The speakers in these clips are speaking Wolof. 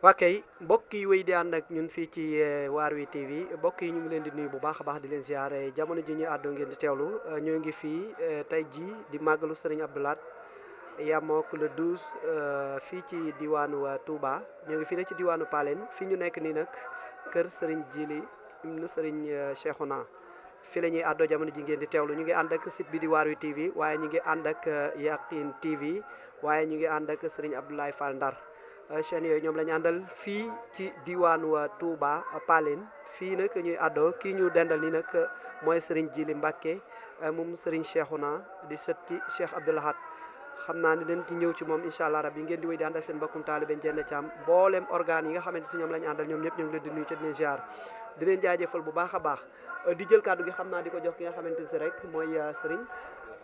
waa kay mbokk yi wéy di ànd ak ñun fii ci waar wi TV mbokk yi ñu ngi leen di nuyu bu baax a baax di leen ziare jamono ji ñu àddoo ngeen di teewlu ñoo ngi fii tey jii di màggalu Serigne Abdou Lahad yamook le 12 fii ci diwaanu Touba ñoo ngi fii nag ci diwaanu Paleen fii ñu nekk nii nag kër Serigne Djily ibnu Serigne Cheikhouna fii la ñuy àddoo jamono ji ngeen di teewlu ñu ngi ànd ak site bi di waar wi TV waaye ñu ngi ànd ak Yakhine TV waaye ñu ngi ànd ak Serigne Abdoulaye Fall Ndar chaîne yooyu ñoom la ñu àndal fii ci diwaanu Touba Paleen fii nag ñuy àddoo kii ñu dendal nii nag mooy Serigne Djily Mbacké moom Serigne Cheikhouna di sët ci Cheikh Abdou Lahad xam naa ni dañ ci ñëw ci moom incha allah rabbi ngeen di wéy di ànd ak seen mbokkum taalibe Ndiéné Thiam mboolem organes yi nga xamante si ñoom la ñu àndal ñoom ñëpp ñu ngi leen di nuyu ci di leen ziar di leen jaajëfal bu baax a baax di jël kàddu gi xam naa di ko jox ki nga xamante si rek mooy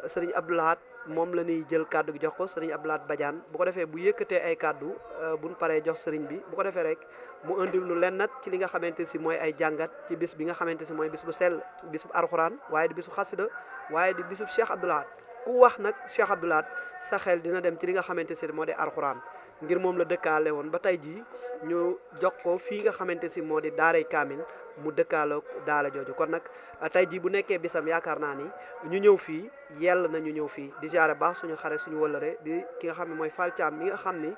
Serigne Abdou Lahad moom la ñuy jël kàddu gi jox ko Serigne Abdou Lahad Badiane bu ko defee bu yëkkatee ay kàddu buñ paree jox Serigne bi bu ko defee rek mu indil nu lennat ci li nga xamante si mooy ay jàngat ci bis bi nga xamante si mooy bis bu sell bis bu alxuraan waaye di bisu xasida waaye di bisu Cheikh Abdou Lahad ku wax nag Cheikh Abdou Lahad sa xel dina dem ci li nga xamante si moo di alxuraan ngir moom la dëkkaale woon ba tey jii ñu jox ko fii nga xamante si moo di daaray kaamil mu dëkkaaloog daala jooju kon nag tey jii bu nekkee bisam yaakaar naa ni ñu ñëw fii yell na ñu ñëw fii di jaare baax suñu xare suñu wëllëre di ki nga xam ne mooy Fall Thiam mi nga xam ni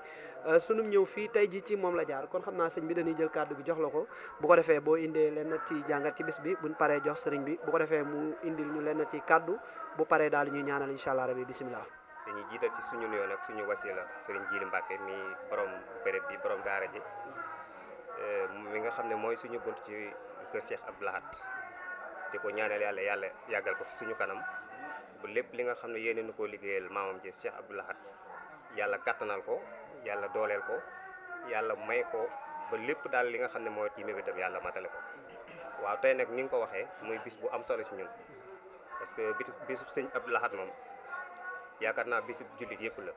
sunu ñëw fii tey jii ci moom la jaar kon xam naa sëñ bi dañuy jël kàddu gi jox la ko bu ko defee boo indee lenn ci jàngat ci bis bi buñ paree jox sëriñ bi bu ko defee mu indil ñu lenn ci kàddu bu paree daal ñuy ñaanal incha allah rabbi bisimilah. dañuy jiital ci suñu nuyoo nag suñu wasila Serigne Djily Mbacké mi borom béréb bi borom daara ji mi nga xam ne mooy suñu bunt ci kër Cheikh Abdou Lahad di ko ñaanal yàlla yàggal ko fi suñu kanam ba lépp li nga xam ne yéene na koo liggéeyal maamam ji Cheikh Abdou Lahad yàlla kattanal ko yàlla dooleel ko yàlla may ko ba lépp daal li nga xam ne mooy ci mébétam yàlla matale ko waaw tey nag ni nga ko waxee muy bis bu am solo ci ñun parce que bisub sëñ Abdou Lahad moom yaakaar naa bisub jullit yëpp la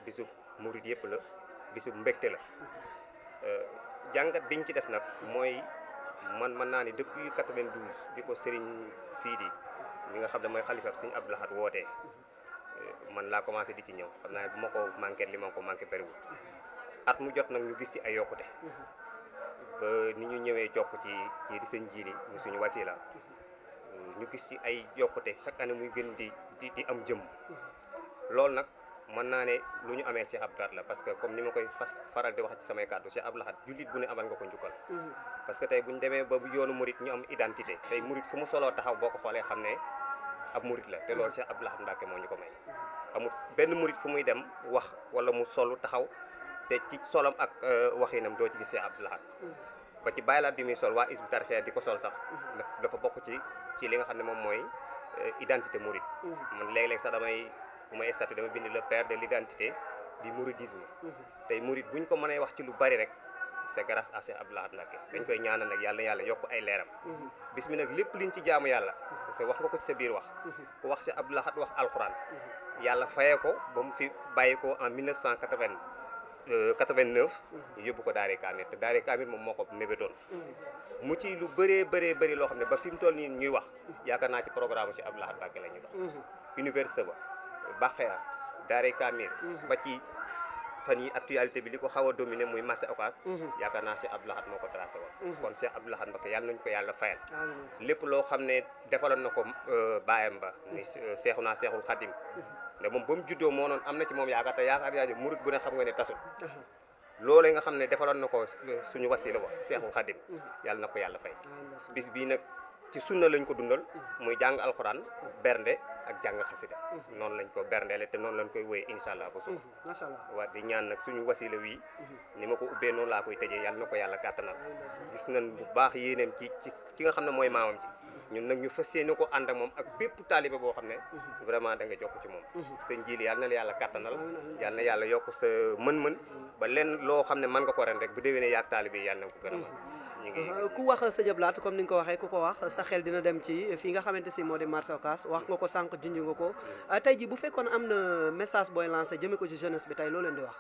bisub murit yëpp la bisub mbégte la jàngat biñ ci def nag mooy man mën naa ni depuis 92 bi ko Serigne Sidi mi nga xam ne mooy xalifa Serigne Abdou Lahad wootee man laa commencé di ci ñëw xam naa ne bu ma ko manqué li ma ko manqué bëriwul at mu jot nag ñu gis ci ay yokkute ba ni ñu ñëwee jokk ci kii di sëñ Djily mu suñu wasila ñu gis ci ay yokkute chaque année muy gën di am jëm loolu nag mën naa ne lu ñu amee Cheikh Abdou Lahad la parce que comme ni ma koy faral di wax ci samay kàddu Cheikh Abdou Lahad jullit bu ne amal nga ko njukkal parce que tey bu ñu demee ba bu yoonu murit ñu am identité tey murit fu mu soloo taxaw boo ko xoolee xam ne ab murit la te loolu Cheikh Abdou Lahad Mbacké moo ñu ko may amul benn murit fu muy dem wax wala mu solu taxaw te ci solam ak waxinam doo ci gis Cheikh Abdou Lahad ba ci bàyyilaat bi muy sol waa Hizbut Tarqiyyah di ko sol sax dafa bokk ci li nga xam ne moom mooy identité murit man léeg-léeg sax bu may statut dama bind le père de l'identité du mouridisme tey murit buñ ko mënee wax ci lu bari rek c'est grâce à Cheikh Abdou Lahad Mbacké dañ koy ñaanal nag yàlla yokk ay leeram bis mi nag lépp liñ ci jaamu yàlla parce que wax nga ko ci sa biir wax ku wax Cheikh Abdou Lahad wax alxuraan yàlla fayee ko ba mu fi bàyyi ko en 1989 yóbbu ko daaree kaamil te daaree kaamil moom moo ko mébétoon mu ci lu bëree loo xam ne ba fi mu toll nii ñuy wax yaakaar naa ci programme Cheikh Abdou Lahad Mbacké la ñuy wax université ba Baxeya daaree kaamil ba ci fan yi actualité bi li ko xaw a dominé muy marché Ocass yaakaar naa Cheikh Abdou Lahad moo ko tracé woon kon Cheikh Abdou Lahad Mbacké yàlla nañu ko yàlla fayal lépp loo xam ne defaloon na ko baayam ba ni Seexuna Seexul Xadim nda moom ba mu juddoo moo noonu am na ci moom yaakaar te yaakaar yaa murit bu ne xam nga ne tasul loolee nga xam ne defaloon na ko suñu wasila wa Seexul Xadim yàlla na ko yàlla fay bis bii nag ci sunna lañ ko dundal muy jàng alxuraan bernde ak jàng xasida noonu lañ ko berndeele te noonu lañ koy wéyee incha allah ba suuf macha allah waa di ñaan nag suñu wasila wii ni ma ko ubbee noonu laa koy tëjee yàlla na ko yàlla kàttanal gis nañ bu baax yéeneem ci ki nga xam ne mooy maamam ji ñun nag ñu fas yéene ko ànd ak moom ak bépp taalibe boo xam ne vraiment da nga jokk ci moom sëñ Djily yàlla na la yàlla kàttanal yàlla na yàlla yokk sa mën-mën ba leen loo xam ne mën nga ko ren rek bu déwénee yaag taalibe yi yàlla na ko gën a mën ku wax sëñ Abdou Lahad comme ni nga ko waxee ku ko wax sa xel dina dem ci fii nga xamante si moo di marché Ocass wax nga ko sànq junj nga ko tey ji bu fekkoon am na message booy lancé jëmee ko ci jeunesse bi tey loo leen di wax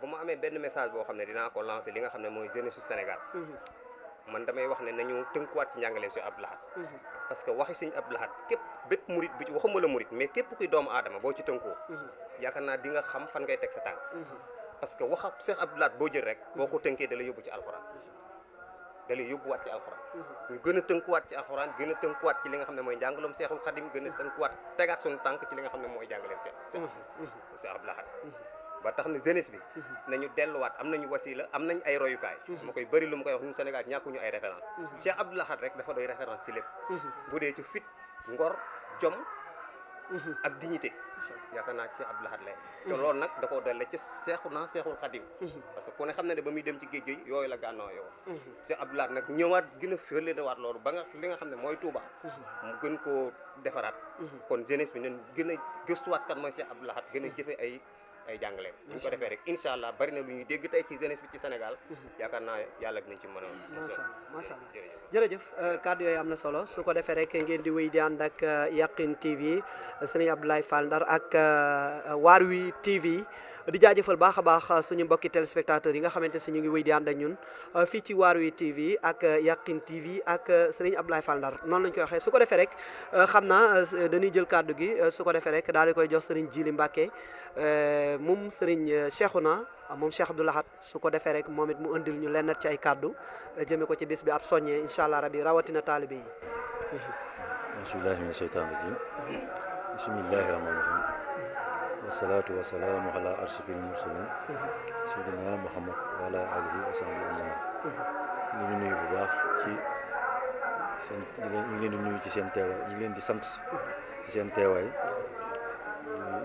bu ma amee benn message boo xam ne dinaa ko lancé li nga xam ne mooy jeunesse su Sénégal man damay wax ne nañu tënkuwaat ci njàngaleem si Abdou Lahad parce que waxi sëñ Abdou Lahad képp bépp murit bu ci waxuma la murit mais képp kuy doomu aadama boo ci tënkoo yaakaar naa di nga xam fan ngay teg sa tànk parce que waxab Cheikh Abdou Lahad boo jël rek boo ko tënkee da lay yóbbu ci alxuraan da lay yóbbuwaat ci alxuraan ñu gën a tënkuwaat ci alxuraan gën a tënkuwaat ci li nga xam ne mooy njàngaloom Seexul Xadim gën a tënkuwaat tegaat suñu tànk ci li nga xam ne mooy jàngaleem Cheikh Abdou Lahad ba tax na jeunesse bi nañu delluwaat am nañu wasila am nañ ay royukaay ma koy bëri lu ma koy wax ñun Sénégal ñàkkuñu ay référence Cheikh Abdou Lahad rek dafa doy référence ci lépp bu dee ci fit ngor jom ak dignité yaakaar naa ci Cheikh Abdou Lahad lay te loolu nag da koo delle ci Seexul Xadim parce que ku ne xam ne ba muy dem ci géej gi yooyu la gànnaaw yow Cheikh Abdou Lahad nag ñëwaat gën a félewaat loolu ba nga li nga xam ne mooy Touba mu gën koo defaraat kon jeunesse bi nañ gën a gëstuwaat kan mooy Cheikh Abdou Lahad gën a jëfe ay jàngaleem bu ko defee rek incha allah bari na lu ñuy dégg tey ci jeunesse bi ci Sénégal yaakaar naa yàlla dinañ ci mën a macha allah jërëjëf kàddu yooyu am na solo su ko defee rek ngeen di wéy di ànd ak Yakhine TV sëriñ Abdoulaye Fall Ndar ak Waar wi TV di jaajëfal baax a baax suñu mbokki téléspectateurs yi nga xamante si ñu ngi wéy di ànd ak ñun fii ci Waar wi TV ak Yakhine TV ak sëriñ Abdoulaye Fall Ndar noonu lañ koy waxee su ko defee rek xam naa dañuy jël kàddu gi su ko defee rek daal di koy jox sëriñ Jili Mbàkke moom sëriñ Cheikhouna moom Cheikh Abdou Lahad su ko defee rek moom it mu indil ñu lenn ci ay kàddu jëme ko ci bis bi ab soññee incha allah rabi rawatina taalibe yi. bismillahi mina sheytaani rajim bismillahi rahmaani rahim wasalaatu wasalaamu ala arshafil mursalin sayyidina Muhammad wa ala alihi wa sahbihi ajmain ñu ngi nuyu bu baax ci seen ñu ngi leen di nuyu ci seen teewaay ñu ngi leen di sant ci seen teewaay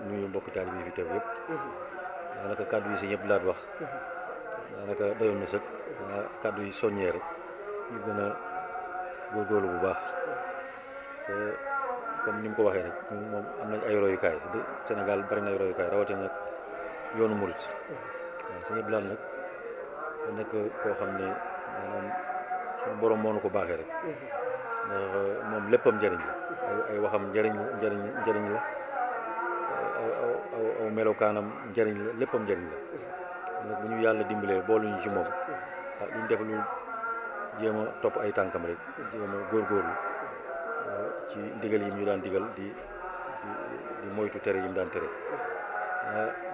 nuyu mbokk taalibe yi fi teew yëpp daanaka kàddu yi si ñëpp laat wax daanaka doyoon na sëkk kàddu yi soññee rek ñu gën a góorgóorlu bu baax te comme ni mu ko waxee rek ñun moom am nañ ay royukaay de Sénégal bari na ay royukaay rawatina nag yoonu murit waaw si ñëpp laat nag da nekk koo xam ne maanaam suñu borom moo nu ko baaxee rek ndax moom léppam njëriñ la ay waxam njëriñ la aw melokaanam njëriñ la léppam njëriñ la nag bu ñu yàlla dimbalee booluñu ci moom duñ def lu jéem a topp ay tànkam rek jéem a góorgóorlu ci ndigal yi ñu daan digal di moytu tere yi mu daan tere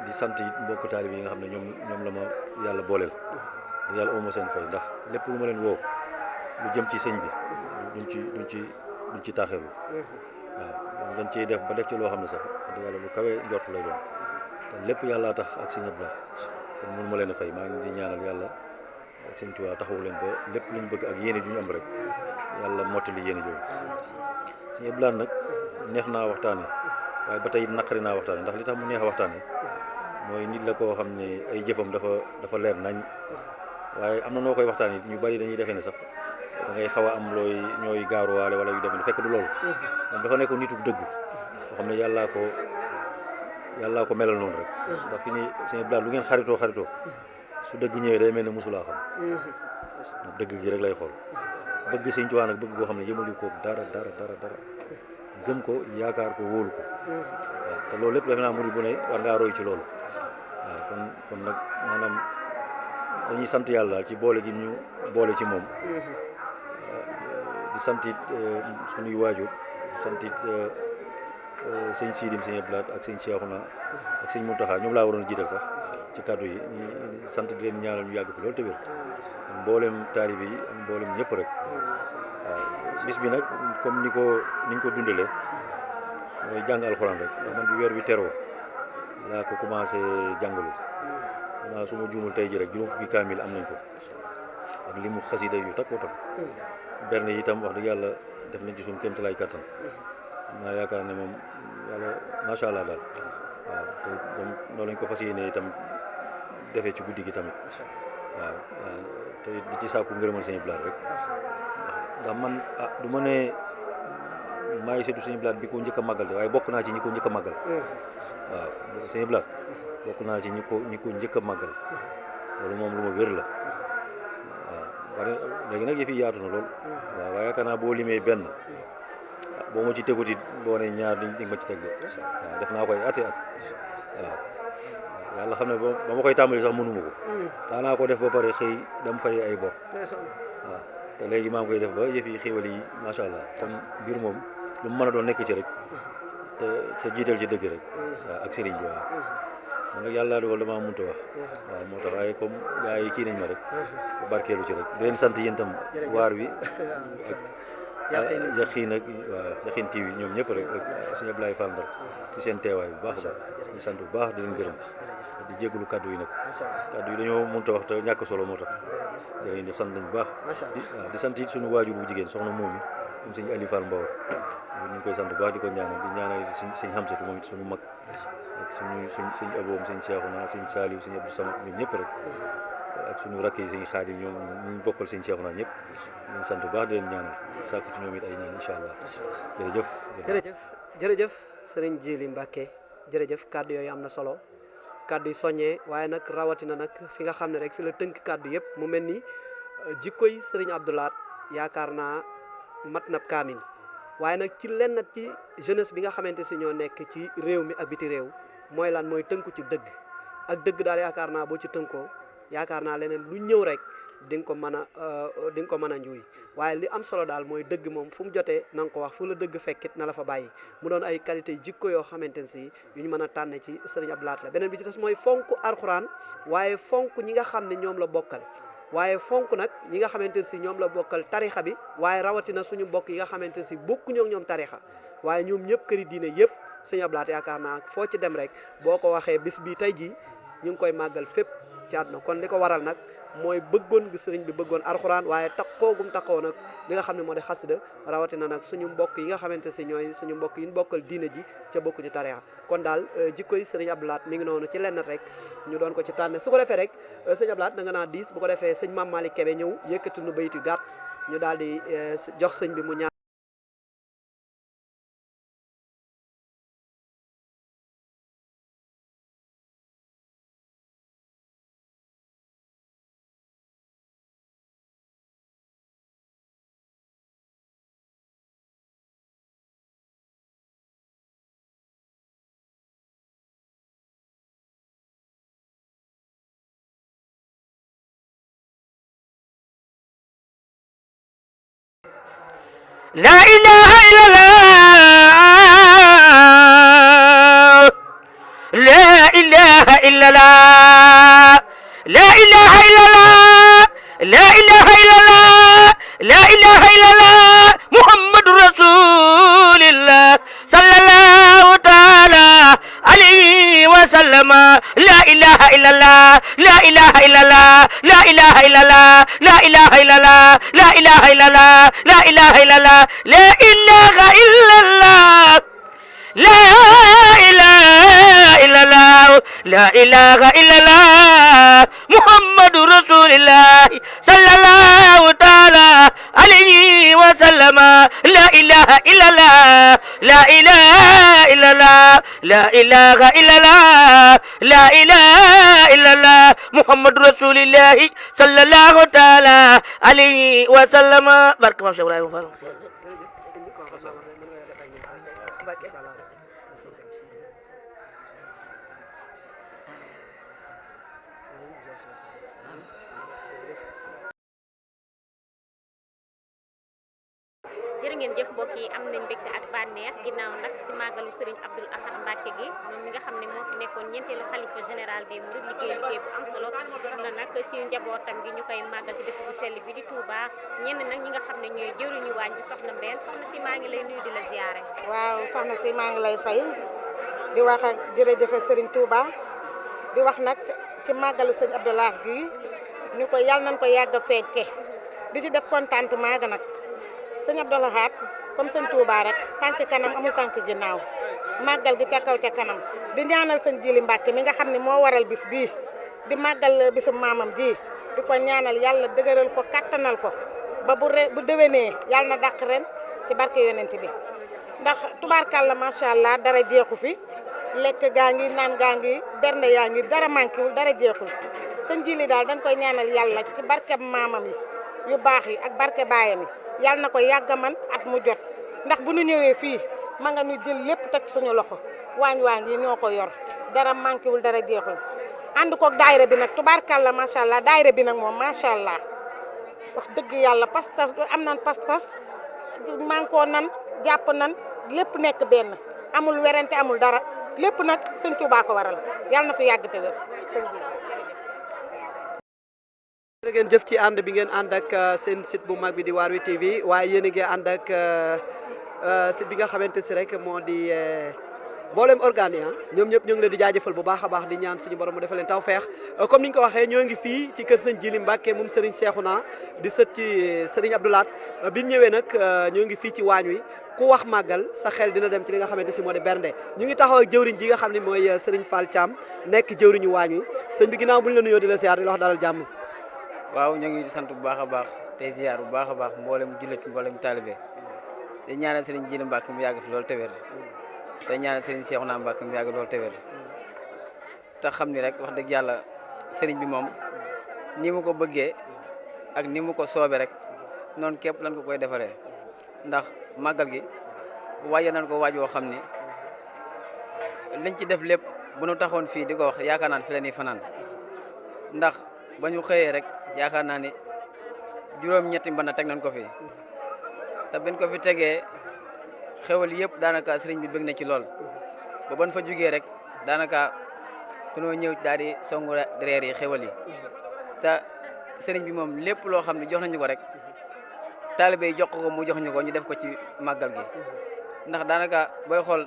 di sant it mbokk taalib yi nga xam ne ñoom la ma yàlla booleel di yàlla awma seen fay ndax lépp lu ma leen woo lu jëm ci sëñ bi duñ ci taaxirlu waaw dañ ciy def ba def ci loo xam ne sax di yàlla lu kawe njort lay doon te lépp yàllaa tax ak sëñ Abdou Lahad kon mënu ma leen a fay maa ngi di ñaanal yàlla ak sëñ Tuubaa taxawu leen ba lépp luñ bëgg ak yéene ju ñu am rek yàlla mottali yéene jooju sëñ Abdou Lahad nag neex naa waxtaane waaye ba tey naqari naa waxtaane ndax li tax mu neex a waxtaane mooy nit la koo xam ne ay jëfam dafa leer nañ waaye am na noo koy waxtaane ñu bari dañuy defee ne sax da ngay xaw a am ñooy gaaruwaale wala yu demee ne fekk du loolu moom dafa nekk nitu dëgg boo xam ne yàllaa ko melal noonu rek ndax fi ni sëñ Abdou Lahad lu ngeen xaritoo su dëgg ñëwee day mel ne musulaa xam moom dëgg gi rek lay xool bëgg sëñ Tuubaa nag bëgg koo xam ne yëmali ko dara gëm ko yaakaar ko wóolu ko waaw te loolu lépp defe naa murid bu ne war ngaa roy ci loolu waaw kon nag maanaam dañuy sant yàlla daal ci boole gi ñu boole ci moom di sant it suñuy waajur di sant it sëñ Siidim sëñ Abdou Lahad ak sëñ Cheikhouna ak sëñ Mountakha ñoom laa waroon jiital sax ci kàddu yi ñu sant di leen ñaanal ñu yàgg fi loolu te wér ak mboolem taalibe yi ak mboolem ñëpp rek waaw bis bi nag comme niñ ko dundalee mooy jàng alxuraan rek ndax man bi weer bi teroo laa ko commencé jàngalu xanaa su ma juumul tey ji rek juróom fukki kaamil am nañ ko ak li mu xasida yu takkoo takk berne yi itam wax dëgg yàlla def nañ ci suñu kéemtalaay kàttan am naa yaakaar ne moom yàlla macha allah daal waaw te noonu lañ ko fas yéene itam defee ci guddi gi tamit waaw te di ci sàkku ngërëmal sëñ Abdou Lahad rek ndax man du ma ne maa ngi seetu sëñ Abdou Lahad bi ko njëkk a màggal te waaye bokk naa ci ñi ko njëkk a màggal waaw sëñ Abdou Lahad bokk naa ci ñi ko njëkk a màggal loolu moom lu ma wér la waaw bari léegi nag yëf yi yaatu na lool waaw waaye yaakaar naa boo limee benn boo ma ci teguti boo ne ñaar di ma ci teg de waaw def naa koy ati at waaw yàlla xam ne ba ma koy tàmbali sax mënuma ko daanaa ko def ba pare xëy dama fay ay bor waaw te léegi maa ngi koy def ba yëf yi xéwal yi macha allah kon mbir moom lu mu mën a doon nekk ci rek te jiital ci dëgg rek waaw ak sëriñ bi waaw man nag yàlla dogal damaa mënut a wax waaw moo tax waaye comme gars yi kii nañ ma rek barkeelu ci rek di leen sant yéen tam waar wi ak Yakhine ak waaw Yakhine TV ñoom ñëpp rek ak suñu Ablaye Fall Ndar ci seen teewaay bu baax a baax di sant bu baax di leen gërëm di jégalu kaddu yi nag kaddu yi dañoo mënut a wax te ñàkk solo moo tax jërëjëf def sant nañ bu baax di sant it suñu waajur bu jigéen soxna moom yi comme sëñ Ali Fall Mbawar ñu ngi koy sant bu baax di ko ñaanal di ñaanal sëñ Hamsatu moom it suñu mag ak suñ aboom sëñ Cheikhouna sëñ Saliou sëñ Abdou Samad ñoom ñëpp rek ak suñu rakk yi sëñ Xaadim ñoom ñu bokkal sëñ Cheikhouna ñëpp di leen sant bu baax di leen ñaanal sàkku ci ñoom it ay ñaan incha allah jërëjëf sëriñ Djily Mbacké jërëjëf kàddu yooyu am na solo kàddu yi soññee waaye nag rawatina nag fi nga xam ne rek fi la tënk kàddu yëpp mu mel ni jikkoy sëriñ Abdou Lahad yaakaar naa mat na kaamil waaye nag ci lenn ci jeunesse bi nga xamante si ñoo nekk ci réew mi ak biti réew mooy lan mooy tënku ci dëgg ak dëgg daal yaakaar naa boo ci tënkoo yaakaar naa leneen lu ñëw rek di nga ko mën a njuuy waaye li am solo daal mooy dëgg moom fu mu jotee na nga ko wax fu la dëgg fekkit na la fa bàyyi mu doon ay qualité jikko yoo xamante ne si yu ñu mën a tànne ci sëriñ Abdou Lahad la beneen bi ci des mooy fonk alxuraan waaye fonk ñi nga xam ne ñoom la bokkal waaye fonk nag ñi nga xamante ne si ñoom la bokkal tarixa bi waaye rawatina suñu mbokk yi nga xamante ne si bokkuñoo ak ñoom tarixa waaye ñoom ñëpp këri diine yëpp sëriñ Abdou Lahad yaakaar naa foo ci dem rek boo ko waxee bis bi tey jii ñu ngi koy màggal fépp ci àdduna kon li ko waral nag mooy bëggoon gi sëriñ bi bëggoon alxuraan waaye taxoogum taxoo nag li nga xam ne moo di xasida rawatina nag suñu mbokk yi nga xamante si ñooy suñu mbokk yi ñu bokkal diine ji ca bokkuñu tarixa kon daal jikkoy sëriñ Abdou Lahad mi ngi noonu ci lenn rek ñu doon ko ci tànne su ko defee rek sëriñ Abdou Lahad da nga naa 10 bu ko defee sëñ Mame Malick Kébé ñëw yëkkati nu bayit yu gàtt ñu daal di jox sëñ bi mu ñaan لا إله إلا الله لا إله إلا الله لا إله إلا الله لا إله إلا الله لا إله إلا الله محمد رسول الله صلى الله تعالى عليه وسلم لا إله إلا الله لا إله إلا الله لا إله إلا الله لا إله إلا الله لا إله إلا الله لا إله إلا الله لا إله إلا الله لا إله إلا الله لا إله إلا الله محمد رسول الله صلى الله تعالى عليه وسلم لا إله إلا الله لا إله إلا الله لا إله إلا الله لا إله إلا الله محمد رسول الله صلى الله تعالى عليه وسلم بارك الله فيك jërë ngeen jëf mbokk yi am nañ mbégte ak bànneex ginnaaw nag ci màggalu Serigne Abdou Lahad Mbacké gi moom mi nga xam ne moo fi nekkoon ñeenteelu xalifa général des mourides liggéey bu am solo na nag ci njabootam gi ñu koy màggal ci dëkk bu sell bi di Touba ñenn nag ñi nga xam ne ñooy jëruñu waañ bi soxna Mbène soxna si maa ngi lay nuyu di la ziyaare. waaw soxna si maa ngi lay fay di wax ak jërëjëf Serigne Touba di wax nag ci màggalu Serigne Abdou Lahad gi ñu ko yàlla nañ ko yàgg a fekke di ci def contentement ga nag sëñ Abdou Lahad comme sëñ Touba rek tànk kanam amul tànk ginnaaw màggal gi ca kaw ca kanam di ñaanal sëñ Djily Mbacké mi nga xam ne moo waral bis bii di màggal bisu maamam ji di ko ñaanal yàlla dëgëral ko kattanal ko ba bu déwénee yàlla na dàq ren ci barke yonent bi ndax tubaarkàlla macha allah dara jeexu fi lekk gaa ngi naan gaa ngi berne yaa ngi dara manquéwul dara jeexul sëñ Djily daal dañ koy ñaanal yàlla ci barke maamam yi yu baax yi ak barke baayam yi yàlla na ko yàgg man at mu jot ndax bu ñu ñëwee fii ma nga ñu jël lépp teg suñu loxo waañ yi ñoo ko yor dara manqué wul dara jeexul ànd koog daayira bi nag tubaarkàlla macha allah daayira bi nag moom macha allah wax dëgg yàlla parce que am nan pas-pas mànkoo nan jàpp nan lépp nekk benn amul werante amul dara lépp nag sëñ Touba ko waral yàlla na fi yàgg te wér sëñ bi. jërë ngeen jëf ci ànd bi ngeen ànd ak seen site bu mag bi di Waarwi TV waaye yéen a ngi ànd ak site bi nga xamante si rek moo di mboolem organe yi ñoom ñëpp ñoo ngi leen di jaajëfal bu baax a baax di ñaan suñu borom mu defal leen tawfeex comme ni ñu ko waxee ñoo ngi fii ci kër sëñ Jili Mbàkke moom Serigne Cheikhouna di sët ci Serigne Abdou Lahad bi ñu ñëwee nag ñoo ngi fii ci waañ wi ku wax màggal sa xel dina dem ci li nga xamante si moo di bernde ñu ngi taxaw ak jëwriñ ji nga xam ne mooy Serigne Fall Thiam nekk jëwriñu waañ wi sëñ bi ginnaaw bu ñu la nuyoo di la siyaar di la wax dalal jàmm. waaw ñu ngi sant bu baax a baax tey ziar bu baax a baax mboolem jullit mboolem taalibe te ñaanal Serigne Jili Mbàkke mu yàgg fi loolu te wér te ñaanal Serigne Cheikhouna Mbàkke mu yàgg loolu te wér te xam ni rek wax dëgg yàlla Serigne bi moom ni mu ko bëggee ak ni mu ko soobee rek noonu képp lan ko koy defaree ndax màggal gi waaje nañ ko waaj woo xam ni liñ ci def lépp bu nu taxoon fii di ko wax yaakaar naa ne fi la ñuy fanaan ndax ba ñu xëyee rek yaakaar naa ni juróom-ñetti mbana teg nañ ko fi te biñ ko fi tegee xewal yëpp daanaka sëriñ bi bëgg na ci lool ba ban fa jugee rek daanaka tunoo ñëw daal di songu reer yi xewal yi te sëriñ bi moom lépp loo xam ne jox nañu ko rek taalibe yi jox ko mu jox ñu ko ñu def ko ci màggal gi ndax daanaka booy xool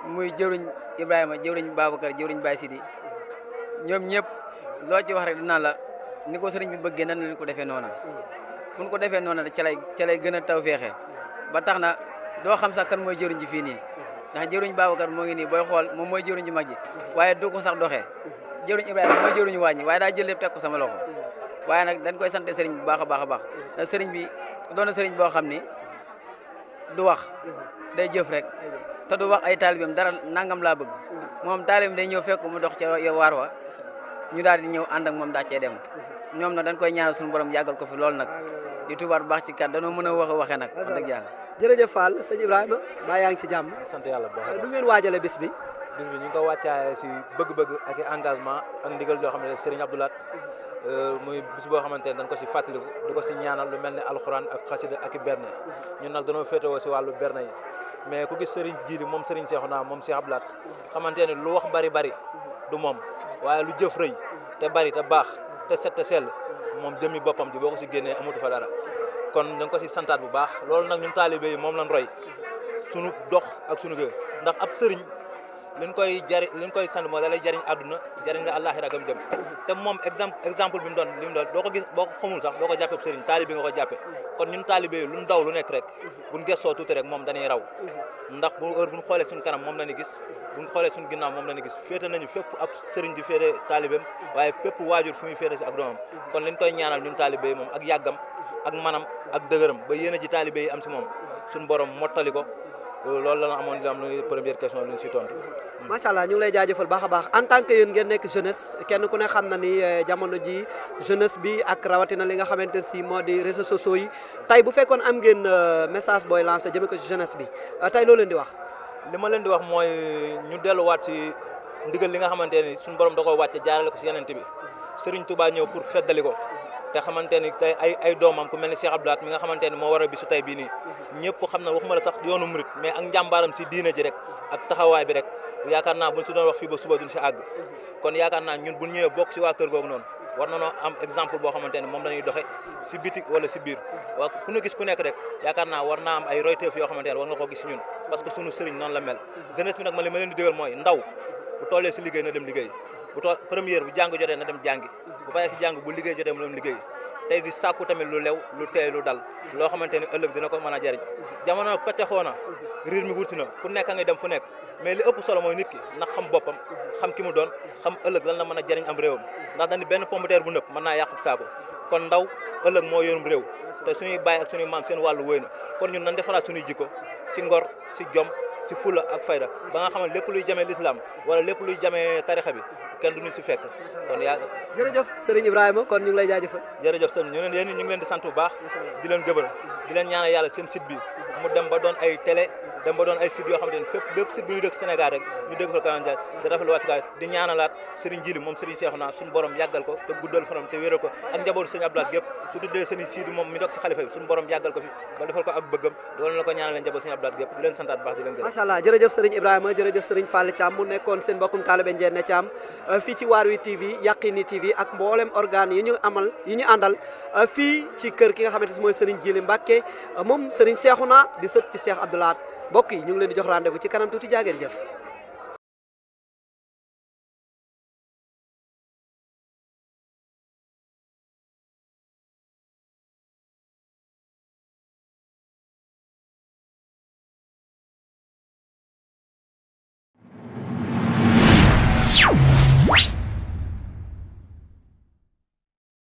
muy jëwriñ Ibrahima jëwriñ Babacar jëwriñ Baye Sidi ñoom ñëpp loo ci wax rek dinaa la ni ko sëriñ bi bëggee nan lañ ko defee noona buñ ko defee noona ca lay gën a taw feexee ba tax na doo xam sax kan mooy jëwriñ ji fii nii ndax jëwriñ Babacar moo ngi nii booy xool moom mooy jëwriñ ji mag ji waaye du ko sax doxee jëwriñ Ibrahima mooy jëwriñu wàññi waaye daa jël lépp teg ko sama loxo waaye nag dañ koy sant sëriñ bu baax a baax a baax ndax sëriñ bi doon na sëriñ boo xam ni du wax day jëf rek te du wax ay taalibeem dara nangam laa bëgg moom taalibeem day ñëw fekk mu dox ca waar wa ñu daal di ñëw ànd ak moom daa cee dem ñoom nag dañ koy ñaanal suñu borom yàggal ko fi lool nag di tubaat bu baax ci kat danoo mën a waxee nag wax dëgg yàlla. jërëjëf Fall sëñ Ibrahima baa yaa ngi ci jàmm. sant yàlla bu baax du ngeen waajale bis bi. bis bi ñu ngi ko wàccaayee si bëgg-bëgg ak engagement ak ndigal yoo xam ne Serigne Abdou Lahad muy bis boo xamante ne dañ ko si fàttaliku di ko si ñaanal lu mel ne alxuraan ak xasida ak i berne ñun nag dañoo féetewoo si wàllu berne yi mais ku gis Serigne Jili moom Serigne Cheikhouna moom Cheikh Abdou Lahad xamante ne lu wax bari du moom waaye lu jëf rëy te bari te baax te set te sell moom jëmmi boppam ji boo ko si génnee amatu fa dara kon da nga ko si santaat bu baax loolu nag ñun taalibe yi moom lañ roy sunu dox ak sunu gë ndax ab sëriñ liñ koy sant moo da lay jariñ àdduna jariñ la àllaaxira gam jëm te moom exemple bi mu doon doo ko gis boo ko xamul sax doo ko jàppee sëriñ taalibe nga ko jàppe kon ñun taalibe yi lu ñu daw lu nekk rek buñ gëstoo tuuti rek moom dañuy raw ndax bu heure buñ xoolee suñ kanam moom lañu gis buñ xoolee suñ ginnaaw moom lañu gis féete nañu fépp ab sëriñ di féete taalibeem waaye fépp waajur fu muy féete si ak doomam kon liñ koy ñaanal ñun taalibe yi moom ak yàggam ak manam ak dëgëram ba yéen a ji taalibe yi am si moom suñ borom mottali ko loolu la ñu amoon di am lu première question lu ñu si tontu. macha allah ñu ngi lay jaajëfal baax a baax en tant que yéen ngeen nekk jeunesse kenn ku ne xam na ni jamono ji jeunesse bi ak rawatina li nga xamante si moo di réseaux sociaux yi tey bu fekkoon am ngeen message booy lancé jëme ko ci jeunesse bi tey loo leen di wax. li ma leen di wax mooy ñu delluwaat si ndigal li nga xamante ni suñu borom da koo wàcce jaarale ko si yeneen bi Serigne Touba ñëw pour feddali ko. te xamante ni tey ay doomam ku mel ni Cheikh Abdou Lahad mi nga xamante ni moo war a bisu tey bii nii ñëpp xam na waxuma la sax yoonu murit mais ak njàmbaaram si diina ji rek ak taxawaay bi rek yaakaar naa buñ si doon wax fii ba suba duñ si àgg kon yaakaar naa ñun buñ ñëwee bokk si waa kër googu noonu war na noo am exemple boo xamante ni moom lañuy doxe si biti wala si biir waa ku ñu gis ku nekk rek yaakaar naa war naa am ay royteef yoo xamante ni war nga ko gis si ñun parce que suñu sëriñ noonu la mel jeunesse bi nag ma li ma leen di digal mooy ndaw bu tollee si liggéey na dem liggéey bu première bu jàng jotee na dem jàngi bu bàyyee si jàng bu liggéey jotee mu dem liggéey tey di sàkku tamit lu lew lu teey lu dal loo xamante ni ëllëg dina ko mën a jariñ jamono paccaxoo na riir mi wurti na ku nekk a ngay dem fu nekk mais li ëpp solo mooy nit ki ndax xam boppam xam ki mu doon xam ëllëg lan la mën a jariñ am réewam ndax dañu benn pomme de terre bu nëpp mën naa yàqub saako kon ndaw ëllëg moo yorum réew te suñuy baay ak suñuy maam seen wàllu wéy na kon ñun nañ defaraat suñuy jikko si ngor si jom si fula ak fayda ba nga xam ne lépp luy jamee l'islam wala lépp luy jamee tarixa bi kenn du ñu si fekk kon yaa jërëjëf Serigne Ibrahima kon ñu ngi lay jaajëfal jërëjëf sëñ ñu ngi leen di sant bu baax di leen gëbal di leen ñaanal yàlla seen site bi mu dem ba doon ay télé dem ba doon ay site yoo xamante ne fépp bépp site bu ñu dëkk Sénégal rek ñu dégg fa Kaolack Ndiaye di rafetlu wàcc kaay di ñaanalaat Serigne Djili moom Serigne Cheikhouna suñu borom yàggal ko te guddal fanam te wéral ko ak njabootu Serigne Abdou Lahad gépp su tuddee Serigne Sidi moom mi doog ci xalifa bi suñu borom yàggal ko fi ba defal ko ak bëggam loolu la ko ñaanal leen njabootu Serigne Abdou Lahad gépp di leen santaat bu baax di leen gërëm. macha allah jërëjëf Serigne Ibrahima jërëjëf Serigne Fall Thiam mu nekkoon seen mbokkum taalibe Ndiéné Thiam fii ci Waarwi TV Yaqini TV ak mboolem organe yi ñu àndal fii ci kër ki nga xamante ne mooy Serigne Djili Mbacké moom Serigne Cheikhouna di sët ci Cheikh Abdou Lahad mbokk yi ñu ngi leen di jox rendez-vous ci kanam tuuti jaageen jëf